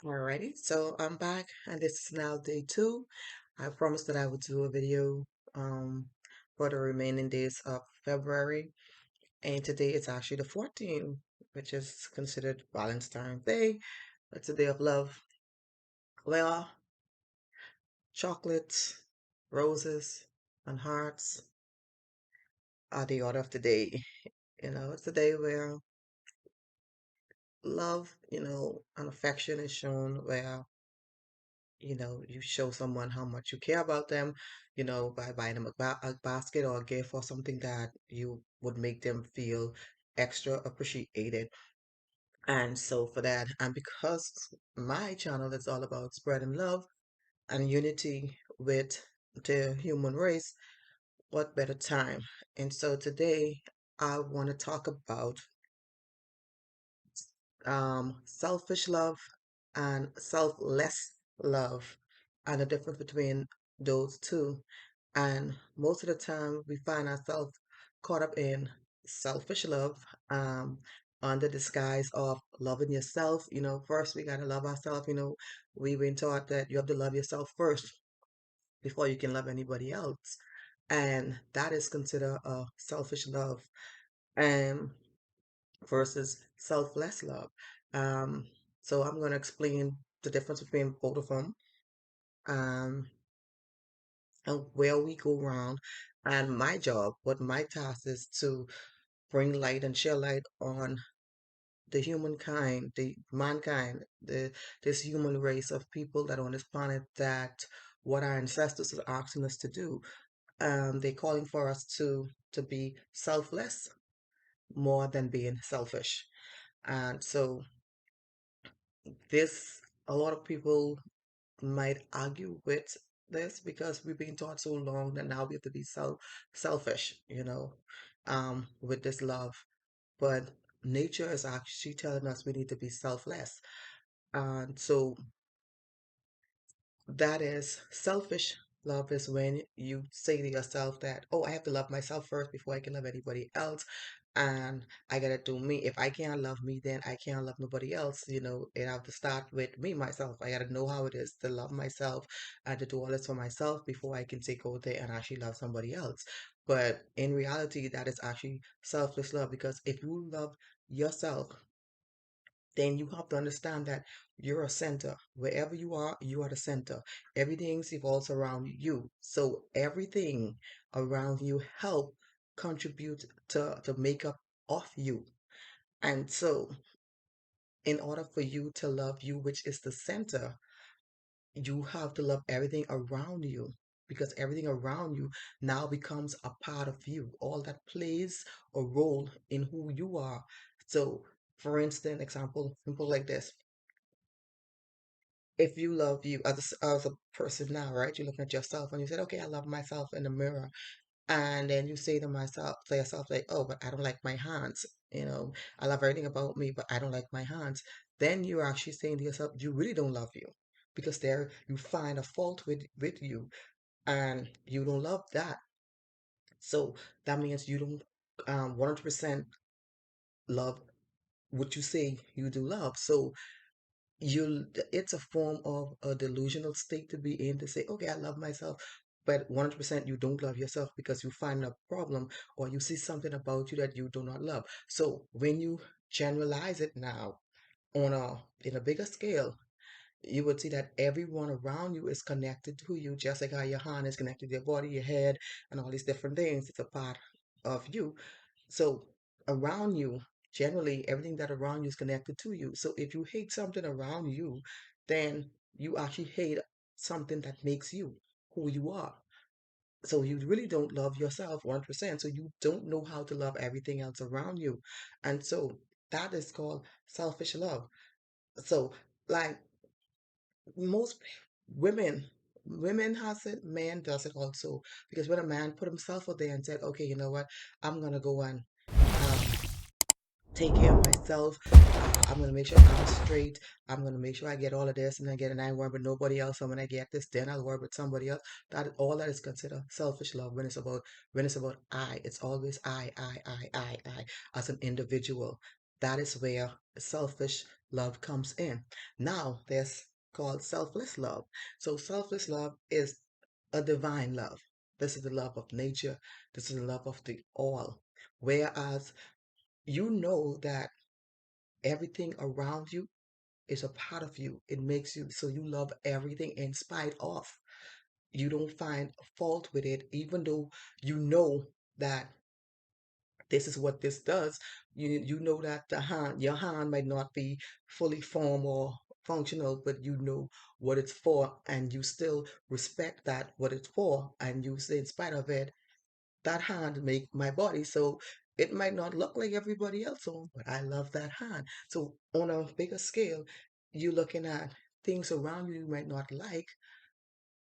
Alrighty, so I'm back and this is now day two. I promised that I would do a video um for the remaining days of February, and today is actually the 14th, which is considered Valentine's Day. It's a day of love. Well, chocolates, roses, and hearts are the order of the day. It's a day where love, and affection is shown, where you show someone how much you care about them, by buying them a basket or a gift or something that you would make them feel extra appreciated. And so for that, and because my channel is all about spreading love and unity with the human race, what better time? And so today I want to talk about selfish love and selfless love and the difference between those two. And most of the time, we find ourselves caught up in selfish love under disguise of loving yourself. First we got to love ourselves. We've been taught that you have to love yourself first before you can love anybody else. And that is considered a selfish love. And versus selfless love. Um, so I'm going to explain the difference between both of them, um, and where we go around. And my job, what my task is to bring light and share light on the humankind, the mankind, this human race of people that are on this planet, that what our ancestors are asking us to do. They're calling for us to be selfless more than being selfish. And so this a lot of people might argue with this because we've been taught so long that now we have to be selfish, with this love. But nature is actually telling us we need to be selfless. And so that is selfish love is when you say to yourself that, oh, I have to love myself first before I can love anybody else. And I gotta do me. If I can't love me, then I can't love nobody else. It have to start with me, myself. I gotta know how it is to love myself and to do all this for myself before I can take over there and actually love somebody else. But in reality, that is actually selfless love, because if you love yourself, then you have to understand that you're a center. Wherever you are the center. Everything evolves around you. So everything around you help contribute to make up of you. And so in order for you to love you, which is the center, you have to love everything around you, because everything around you now becomes a part of you. All that plays a role in who you are. So for instance, example, simple like this: if you love you as a person now, right? You're looking at yourself and you said, okay, I love myself in the mirror. And then you say to yourself, like, oh, but I don't like my hands. I love everything about me, but I don't like my hands. Then you're actually saying to yourself, you really don't love you, because there you find a fault with you, and you don't love that. So that means you don't 100% love what you say you do love. So it's a form of a delusional state to be in, to say, okay, I love myself, but 100% you don't love yourself because you find a problem or you see something about you that you do not love. So when you generalize it now on a in a bigger scale, you would see that everyone around you is connected to you, just like how your hand is connected to your body, your head, and all these different things. It's a part of you. So around you, generally, everything that around you is connected to you. So if you hate something around you, then you actually hate something that makes you who you are. So you really don't love yourself 1%. So you don't know how to love everything else around you. And so that is called selfish love. So like most women, women has it, man does it also. Because when a man put himself out there and said, okay, you know what, I'm gonna go and um take care of myself. I'm gonna make sure I'm straight. I'm gonna make sure I get all of this, and then get an I worry with nobody else. And when I get this, then I'll worry with somebody else. That is considered selfish love. When it's about I, it's always I as an individual. That is where selfish love comes in. Now there's called selfless love. So selfless love is a divine love. This is the love of nature. This is the love of the all. Whereas you know that everything around you is a part of you. It makes you so you love everything in spite of. You don't find fault with it, even though you know that this is what this does. You know that your hand might not be fully formed or functional, but you know what it's for, and you still respect that what it's for, and you say in spite of it, that hand make my body. So it might not look like everybody else on, but I love that hand. So on a bigger scale, you're looking at things around you might not like,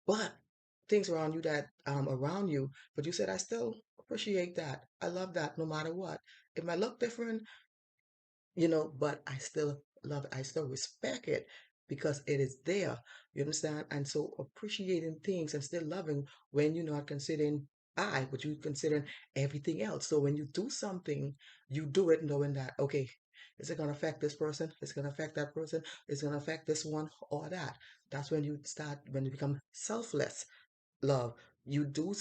but things around you that around you, but you said I still appreciate that. I love that no matter what. It might look different, but I still love it. I still respect it because it is there. You understand? And so appreciating things and still loving when you're not considering I, but you considering everything else. So when you do something, you do it knowing that, okay, is it gonna affect this person? It's gonna affect that person, it's gonna affect this one or that. That's when you become selfless love. You do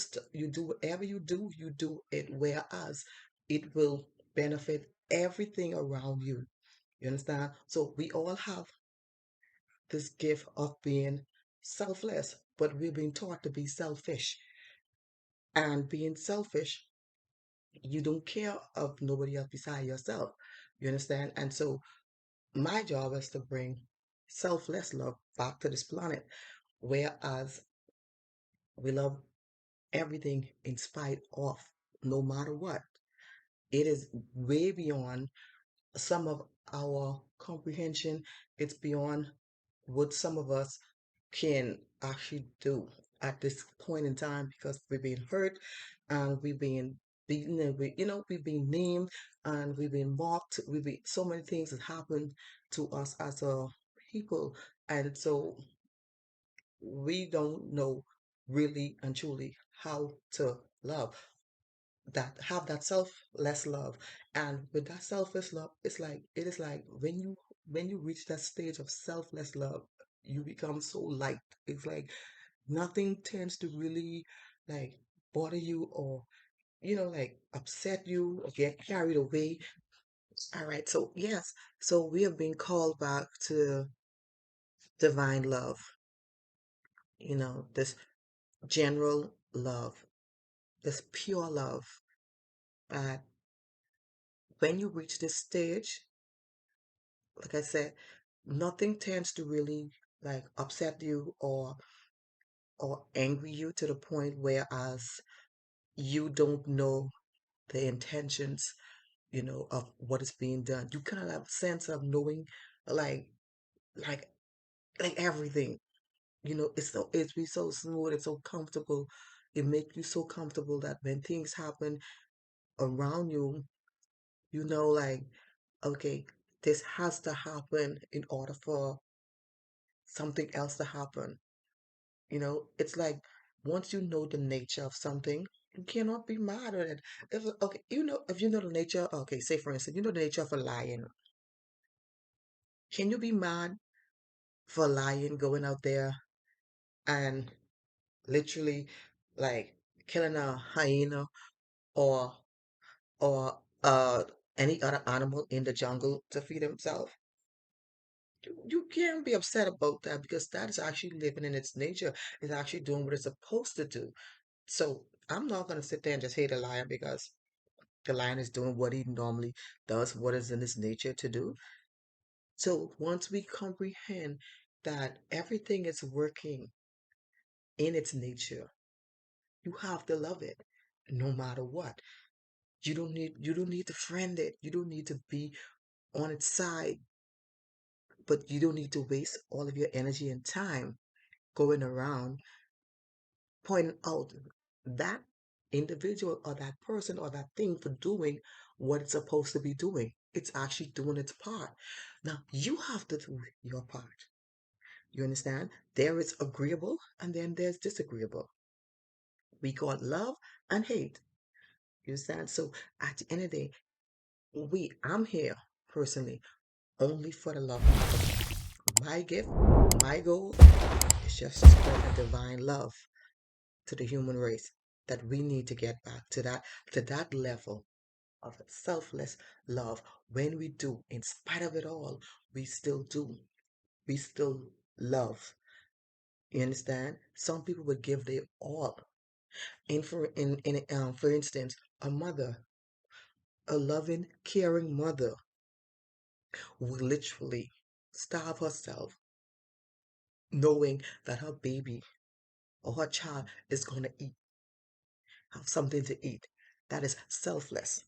whatever you do it whereas it will benefit everything around you. You understand? So we all have this gift of being selfless, but we're being taught to be selfish. And being selfish, you don't care of nobody else beside yourself. You understand? And so my job is to bring selfless love back to this planet, whereas we love everything in spite of, no matter what. It is way beyond some of our comprehension. It's beyond what some of us can actually do at this point in time because we've been hurt and we've been beaten and we've been named and we've been mocked. We've been so many things that happen to us as a people, and so we don't know really and truly how to love that have that selfless love. And with that selfless love, it is like when you reach that stage of selfless love, you become so light. It's like nothing tends to really like bother you or like upset you or get carried away. All right, so yes, so we have been called back to divine love, this general love, this pure love. That when you reach this stage, like I said, nothing tends to really like upset you or angry you to the point whereas you don't know the intentions, of what is being done. You kind of have a sense of knowing like like like everything. It's be so smooth, it's so comfortable. It makes you so comfortable that when things happen around you, like, okay, this has to happen in order for something else to happen. It's like once you know the nature of something, you cannot be mad at it. If you know the nature, okay, say for instance, you know the nature of a lion. Can you be mad for a lion going out there and literally like killing a hyena or or any other animal in the jungle to feed himself? You can't be upset about that because that is actually living in its nature. It's actually doing what it's supposed to do. So I'm not gonna sit there and just hate a lion because the lion is doing what he normally does, what is in his nature to do. So once we comprehend that everything is working in its nature, you have to love it no matter what. You don't need to friend it. You don't need to be on its side, but you don't need to waste all of your energy and time going around pointing out that individual or that person or that thing for doing what it's supposed to be doing. It's actually doing its part. Now, you have to do your part. You understand? There is agreeable and then there's disagreeable. We call it love and hate. You understand? So at the end of the day, I'm here personally only for the love matter. My gift, my goal is just to spread the divine love to the human race that we need to get back to that level of selfless love. When we do, in spite of it all, we still do. We still love. You understand? Some people would give their all. For instance, a mother, a loving, caring mother would literally starve herself knowing that her baby or her child is going to eat, have something to eat. That is selfless.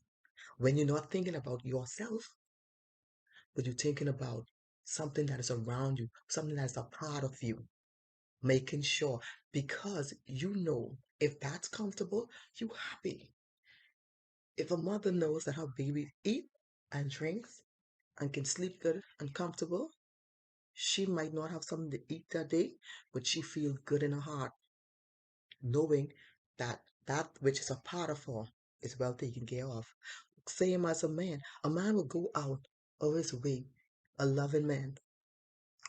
When you're not thinking about yourself, but you're thinking about something that is around you, something that is a part of you, making sure because you know if that's comfortable, you happy. If a mother knows that her baby eat and drinks and can sleep good and comfortable, she might not have something to eat that day, but she feels good in her heart, knowing that that which is a part of her is well taken care of. Same as a man will go out of his way, a loving man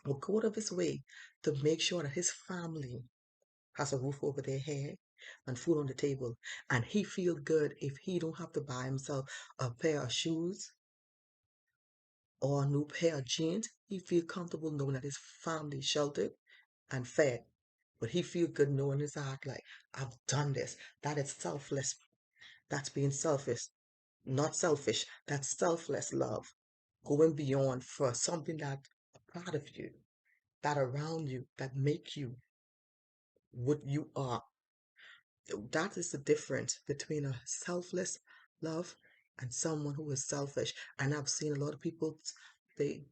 will go out of his way to make sure that his family has a roof over their head and food on the table. And he feel good if he don't have to buy himself a pair of shoes or a new pair of jeans. He feel comfortable knowing that his family is sheltered and fed. But he feel good knowing his heart like, I've done this. That is selfless. That's being selfish. Not selfish. That's selfless love. Going beyond for something that a part of you, that around you, that make you what you are. That is the difference between a selfless love and someone who is selfish. And I've seen a lot of people, they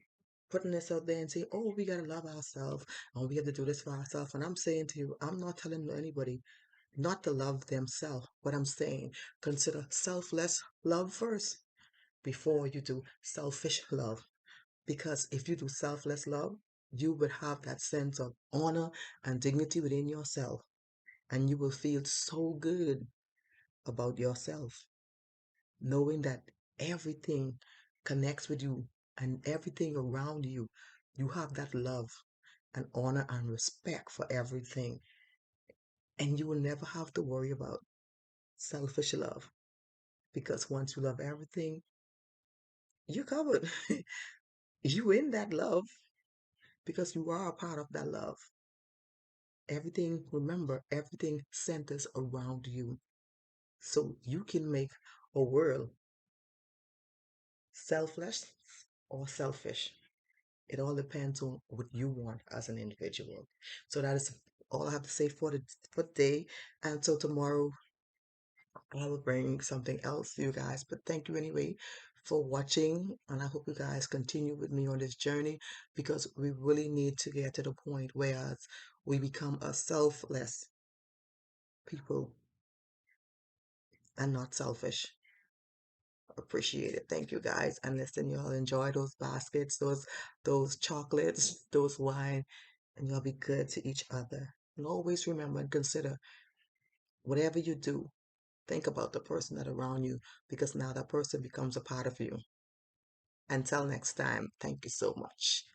putting this out there and say, oh, we gotta love ourselves and we have to do this for ourselves. And I'm saying to you, I'm not telling anybody not to love themselves. What I'm saying, consider selfless love first before you do selfish love. Because if you do selfless love, you will have that sense of honor and dignity within yourself. And you will feel so good about yourself, knowing that everything connects with you and everything around you, you have that love and honor and respect for everything. And you will never have to worry about selfish love because once you love everything, you're covered. You in that love because you are a part of that love. Everything, remember, everything centers around you. So you can make a world selfless or selfish. It all depends on what you want as an individual. So that is all I have to say for today. Until tomorrow, I will bring something else to you guys. But thank you anyway for watching, and I hope you guys continue with me on this journey because we really need to get to the point where we become a selfless people and not selfish. Appreciate it. Thank you guys. And listen, y'all enjoy those baskets, those chocolates, those wine, and y'all be good to each other. And always remember and consider whatever you do, think about the person that around you because now that person becomes a part of you. Until next time, thank you so much.